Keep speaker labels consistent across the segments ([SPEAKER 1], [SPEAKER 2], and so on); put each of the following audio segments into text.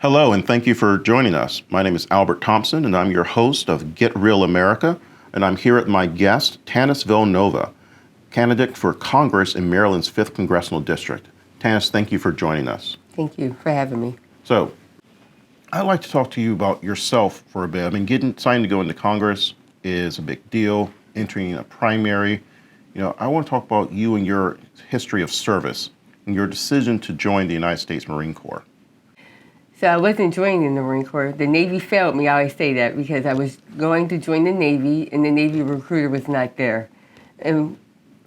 [SPEAKER 1] Hello, and thank you for joining us. My name is Albert Thompson, and I'm your host of Get Real America, and I'm here with my guest, Tannis Villanova, candidate for Congress in Maryland's 5th Congressional District. Tannis, thank you for joining us.
[SPEAKER 2] Thank you for having me.
[SPEAKER 1] So, I'd like to talk to you about yourself for a bit. I mean, deciding to go into Congress is a big deal, entering a primary. I want to talk about you and your history of service and your decision to join the United States Marine Corps.
[SPEAKER 2] So I wasn't joining the Marine Corps. The Navy failed me. I always say that because I was going to join the Navy and the Navy recruiter was not there. And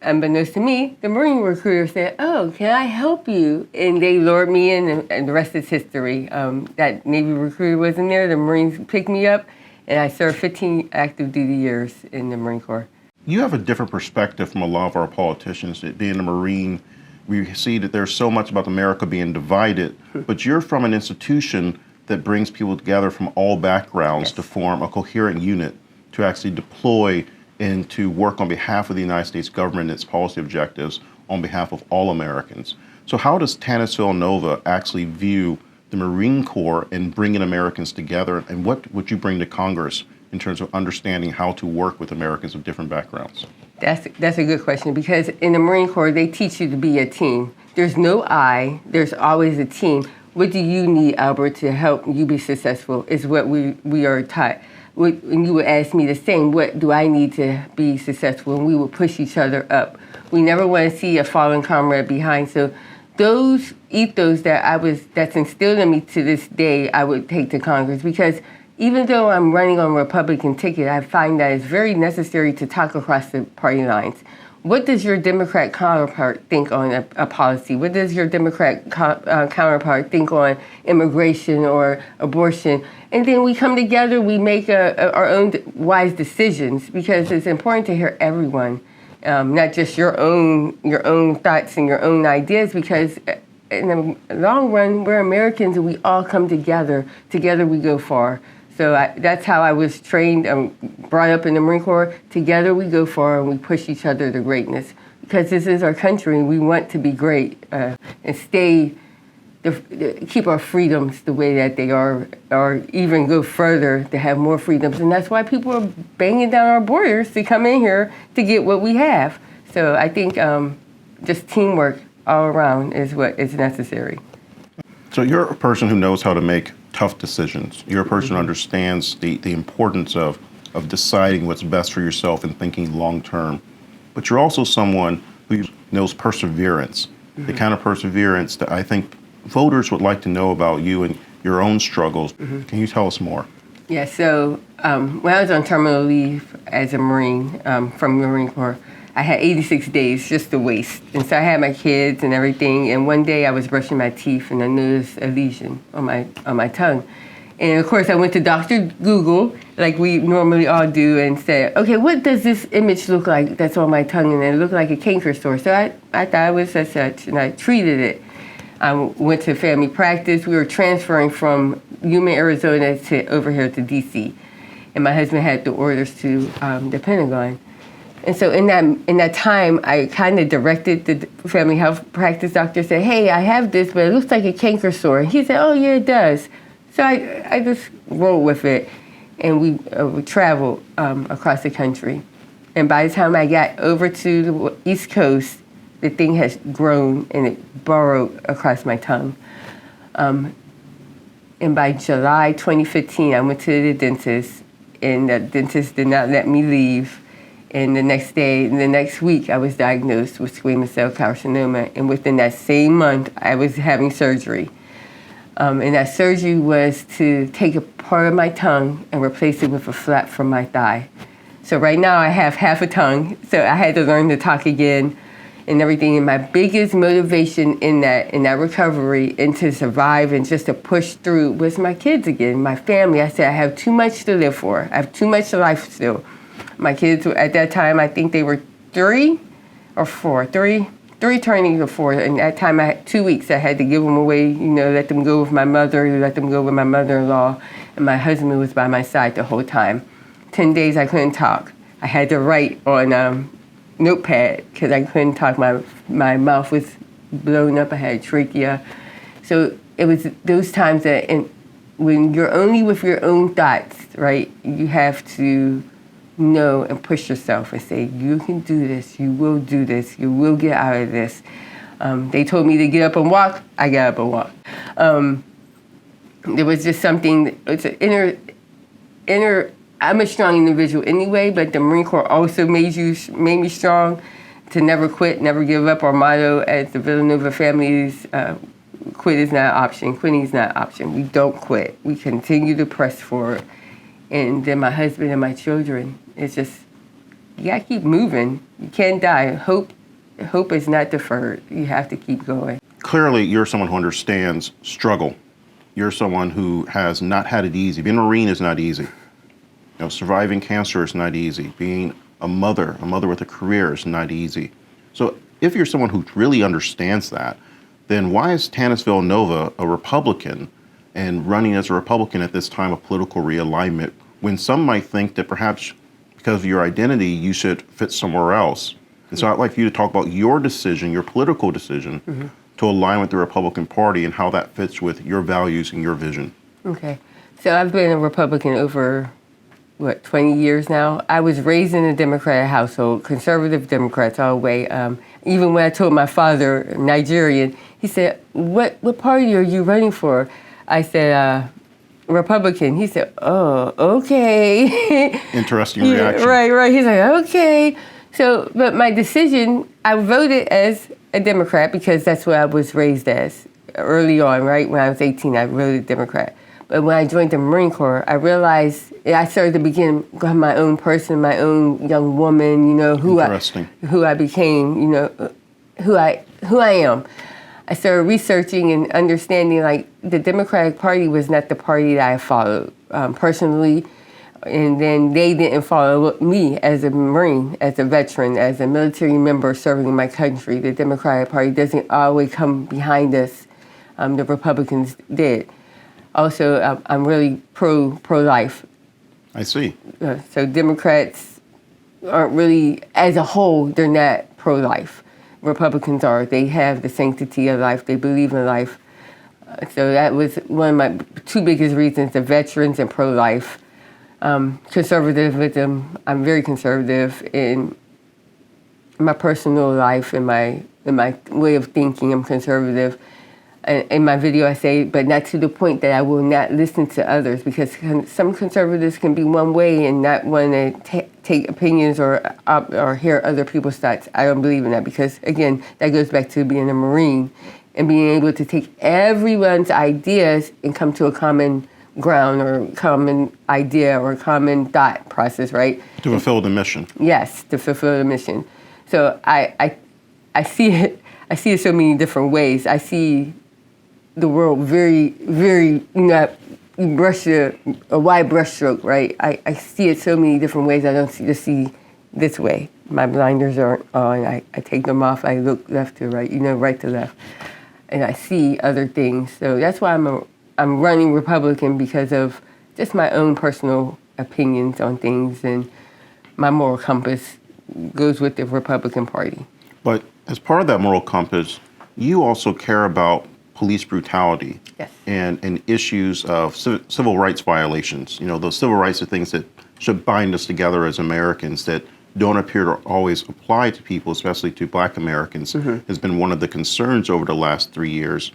[SPEAKER 2] unbeknownst to me, the Marine recruiter said, "Oh, can I help you?" And they lured me in, and the rest is history. That Navy recruiter wasn't there. The Marines picked me up, and I served 15 active duty years in the Marine Corps.
[SPEAKER 1] You have a different perspective from a lot of our politicians. Being a Marine, we see that there's so much about America being divided, but you're from an institution that brings people together from all backgrounds to form a coherent unit to actually deploy and to work on behalf of the United States government and its policy objectives on behalf of all Americans. So how does Tannis Villanova actually view the Marine Corps and bringing Americans together, and what would you bring to Congress in terms of understanding how to work with Americans of different backgrounds?
[SPEAKER 2] That's a good question, because in the Marine Corps, they teach you to be a team. There's no I, there's always a team. What do you need, Albert, to help you be successful is what we are taught. When you would ask me the same, what do I need to be successful? And we would push each other up. We never want to see a fallen comrade behind. So those ethos that's instilled in me to this day, I would take to Congress, because even though I'm running on a Republican ticket, I find that it's very necessary to talk across the party lines. What does your Democrat counterpart think on a policy? What does your Democrat counterpart think on immigration or abortion? And then we come together, we make our own wise decisions, because it's important to hear everyone, not just your own thoughts and your own ideas, because in the long run, we're Americans and we all come together. Together we go far. So that's how I was trained, brought up in the Marine Corps. Together we go far and we push each other to greatness, because this is our country and we want to be great and keep our freedoms the way that they are, or even go further to have more freedoms. And that's why people are banging down our borders to come in here to get what we have. So I think just teamwork all around is what is necessary.
[SPEAKER 1] So you're a person who knows how to make tough decisions. You're a person who understands the importance of deciding what's best for yourself and thinking long term. But you're also someone who knows perseverance, the kind of perseverance that I think voters would like to know about you and your own struggles. Can you tell us more?
[SPEAKER 2] Yeah, so when I was on terminal leave as a Marine from the Marine Corps, I had 86 days just to waste. And so I had my kids and everything, and one day I was brushing my teeth and I noticed a lesion on my tongue. And of course I went to Dr. Google, like we normally all do, and said, okay, what does this image look like that's on my tongue? And it looked like a canker sore. So I thought it was as such, and I treated it. I went to family practice. We were transferring from Yuma, Arizona to over here to DC. And my husband had the orders to the Pentagon. And so in that time, I kind of directed the family health practice doctor, said, hey, I have this, but it looks like a canker sore. And he said, oh, yeah, it does. So I just rolled with it, and we traveled across the country. And by the time I got over to the East Coast, the thing has grown and it burrowed across my tongue. And by July 2015, I went to the dentist, and the dentist did not let me leave. And the next week, I was diagnosed with squamous cell carcinoma. And within that same month, I was having surgery. And that surgery was to take a part of my tongue and replace it with a flap from my thigh. So right now, I have half a tongue. So I had to learn to talk again and everything. And my biggest motivation in that recovery and to survive and just to push through was my kids again, my family. I said, I have too much to live for. I have too much life still. My kids, at that time, I think they were 3 or 4, 3 turning to 4. And at that time, I had 2 weeks. I had to give them away, let them go with my mother, let them go with my mother-in-law. And my husband was by my side the whole time. 10 days, I couldn't talk. I had to write on notepad because I couldn't talk. My mouth was blown up. I had trachea. So it was those times that when you're only with your own thoughts, right, you have to know and push yourself and say, you can do this, you will do this, you will get out of this. They told me to get up and walk, I got up and walked. There was just something, it's an inner, I'm a strong individual anyway, but the Marine Corps also made me strong to never quit, never give up. Our motto as the Villanova family is, quit is not an option, quitting is not an option. We don't quit, we continue to press forward. And then my husband and my children, it's just, you gotta keep moving. You can't die. Hope is not deferred. You have to keep going.
[SPEAKER 1] Clearly, you're someone who understands struggle. You're someone who has not had it easy. Being a Marine is not easy. Surviving cancer is not easy. Being a mother with a career is not easy. So if you're someone who really understands that, then why is Tannis Villanova a Republican and running as a Republican at this time of political realignment, when some might think that perhaps because of your identity, you should fit somewhere else? And so I'd like for you to talk about your decision, your political decision, to align with the Republican Party and how that fits with your values and your vision.
[SPEAKER 2] Okay. So I've been a Republican over, 20 years now. I was raised in a Democratic household, conservative Democrats all the way. Even when I told my father, Nigerian, he said, what party are you running for? I said, Republican. He said, oh, okay.
[SPEAKER 1] Interesting reaction.
[SPEAKER 2] Right. He's like, okay. So, but my decision, I voted as a Democrat because that's what I was raised as early on, right? When I was 18, I voted Democrat. But when I joined the Marine Corps, I realized I started to begin my own person, my own young woman, who I became, who I am. I started researching and understanding like the Democratic Party was not the party that I followed personally. And then they didn't follow me as a Marine, as a veteran, as a military member serving in my country. The Democratic Party doesn't always come behind us. The Republicans did. Also, I'm really pro-life.
[SPEAKER 1] I see.
[SPEAKER 2] So Democrats aren't really, as a whole, they're not pro-life. Republicans are. They have the sanctity of life. They believe in life. So that was one of my two biggest reasons, the veterans and pro-life. Conservatism, I'm very conservative in my personal life, in my way of thinking, I'm conservative. In my video I say, but not to the point that I will not listen to others, because some conservatives can be one way and not want to take opinions or hear other people's thoughts. I don't believe in that, because again, that goes back to being a Marine and being able to take everyone's ideas and come to a common ground or common idea or common thought process, right?
[SPEAKER 1] To fulfill the mission.
[SPEAKER 2] Yes, to fulfill the mission. So I see it so many different ways. I see the world very, very, a wide brushstroke, right? I see it so many different ways. I don't just see this way. My blinders aren't on. I take them off. I look left to right, right to left. And I see other things. So that's why I'm running Republican, because of just my own personal opinions on things, and my moral compass goes with the Republican Party.
[SPEAKER 1] But as part of that moral compass, you also care about police brutality.
[SPEAKER 2] Yes.
[SPEAKER 1] and issues of civil rights violations. Those civil rights are things that should bind us together as Americans that don't appear to always apply to people, especially to Black Americans, has been one of the concerns over the last 3 years.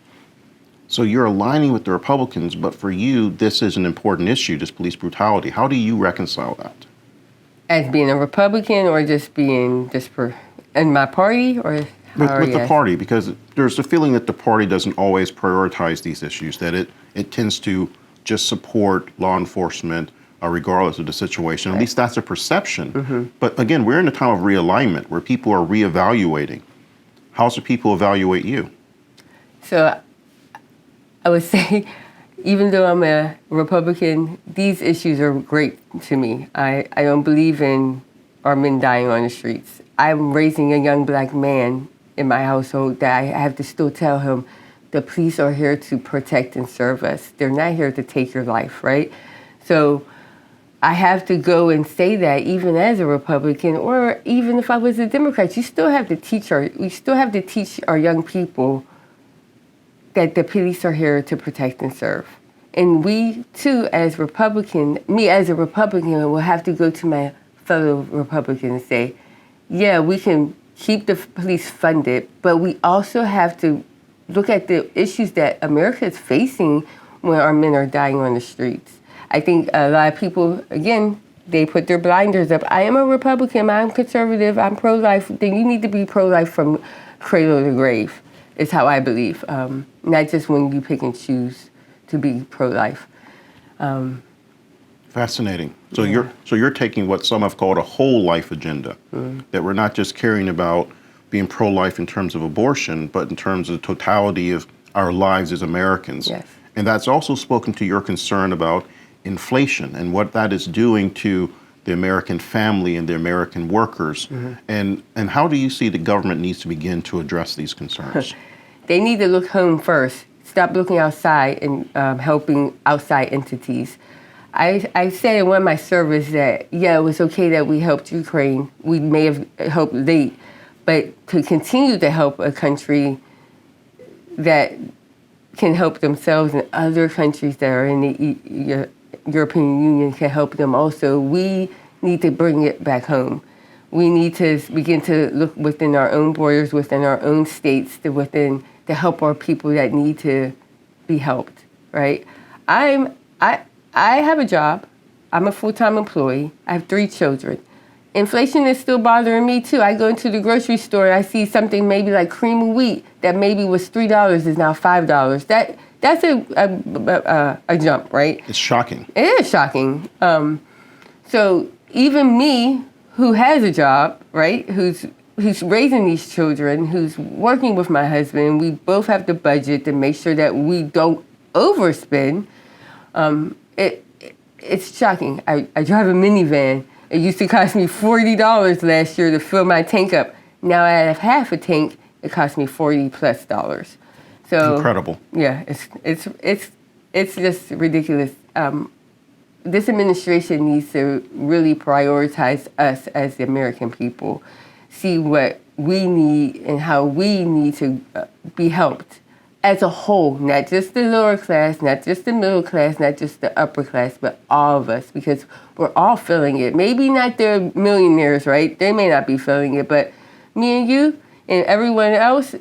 [SPEAKER 1] So you're aligning with the Republicans, but for you, this is an important issue, this police brutality. How do you reconcile that?
[SPEAKER 2] As being a Republican, or just being in my party, or
[SPEAKER 1] with the party? Because there's a feeling that the party doesn't always prioritize these issues, that it tends to just support law enforcement regardless of the situation. Right. At least that's a perception. But again, we're in a time of realignment where people are reevaluating. How should people evaluate you?
[SPEAKER 2] So I would say, even though I'm a Republican, these issues are great to me. I don't believe in our men dying on the streets. I'm raising a young Black man in my household that I have to still tell him, the police are here to protect and serve us. They're not here to take your life, right? So I have to go and say that, even as a Republican, or even if I was a Democrat. We still have to teach our young people that the police are here to protect and serve. And we, too, as me as a Republican, will have to go to my fellow Republicans and say, yeah, we can keep the police funded, but we also have to look at the issues that America is facing when our men are dying on the streets. I think a lot of people, again, they put their blinders up. I am a Republican, I'm conservative, I'm pro-life. Then you need to be pro-life from cradle to grave, is how I believe. Not just when you pick and choose to be pro-life.
[SPEAKER 1] Fascinating. So you're taking what some have called a whole life agenda, that we're not just caring about being pro-life in terms of abortion, but in terms of the totality of our lives as Americans.
[SPEAKER 2] Yes.
[SPEAKER 1] And that's also spoken to your concern about inflation and what that is doing to the American family and the American workers. And how do you see the government needs to begin to address these concerns?
[SPEAKER 2] They need to look home first. Stop looking outside and helping outside entities. I said in one of my surveys that, yeah, it was okay that we helped Ukraine. We may have helped late, but to continue to help a country that can help themselves and other countries that are in the European Union can help them also, we need to bring it back home. We need to begin to look within our own borders, within our own states, to help our people that need to be helped, right? I have a job. I'm a full-time employee. I have 3 children. Inflation is still bothering me too. I go into the grocery store and I see something maybe like cream of wheat that maybe was $3 is now $5. That's a jump, right?
[SPEAKER 1] It's shocking.
[SPEAKER 2] It is shocking. So even me, who has a job, right, who's raising these children, who's working with my husband, we both have the budget to make sure that we don't overspend. It's shocking. I drive a minivan. It used to cost me $40 last year to fill my tank up. Now I have half a tank. It costs me $40+. So
[SPEAKER 1] incredible.
[SPEAKER 2] Yeah, it's just ridiculous. This administration needs to really prioritize us as the American people, see what we need and how we need to be helped as a whole, not just the lower class, not just the middle class, not just the upper class, but all of us, because we're all feeling it. Maybe not the millionaires, right? They may not be feeling it, but me and you and everyone else,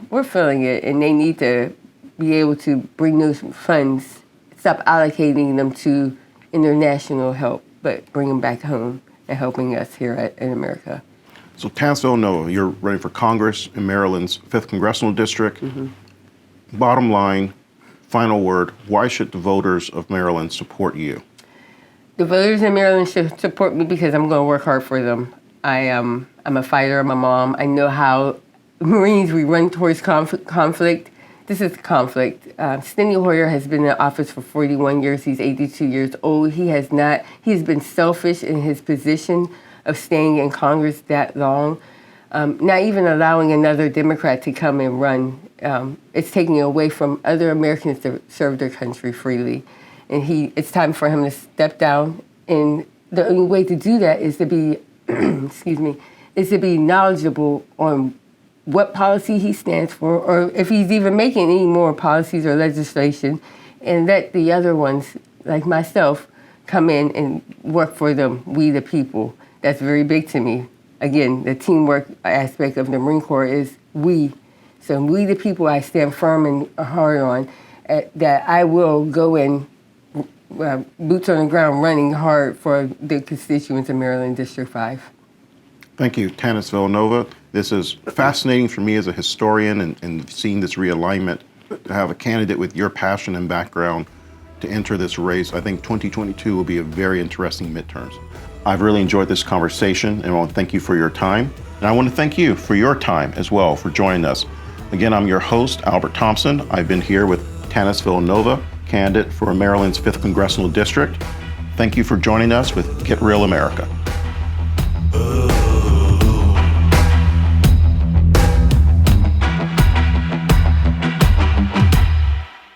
[SPEAKER 2] we're feeling it, and they need to be able to bring those funds, stop allocating them to international help, but bring them back home and helping us here in America.
[SPEAKER 1] So Tannis Villanova, you're running for Congress in Maryland's 5th Congressional District. Bottom line, final word, why should the voters of Maryland support you?
[SPEAKER 2] The voters in Maryland should support me because I'm going to work hard for them. I'm a fighter, I'm a mom. I know how Marines, we run towards conflict. This is conflict. Steny Hoyer has been in office for 41 years. He's 82 years old. He's been selfish in his position of staying in Congress that long. Not even allowing another Democrat to come and run. It's taking away from other Americans to serve their country freely. And it's time for him to step down. And the only way to do that is to be, is to be knowledgeable on what policy he stands for, or if he's even making any more policies or legislation, and let the other ones, like myself, come in and work for them, we the people. That's very big to me. Again, the teamwork aspect of the Marine Corps is we. So we the people, I stand firm and hard on, that I will go in, boots on the ground, running hard for the constituents of Maryland District 5.
[SPEAKER 1] Thank you, Tannis Villanova. This is fascinating for me as a historian and seeing this realignment, to have a candidate with your passion and background to enter this race. I think 2022 will be a very interesting midterms. I've really enjoyed this conversation, and I want to thank you for your time. And I want to thank you for your time as well for joining us. Again, I'm your host, Albert Thompson. I've been here with Tannis Villanova, candidate for Maryland's 5th Congressional District. Thank you for joining us with Get Real America.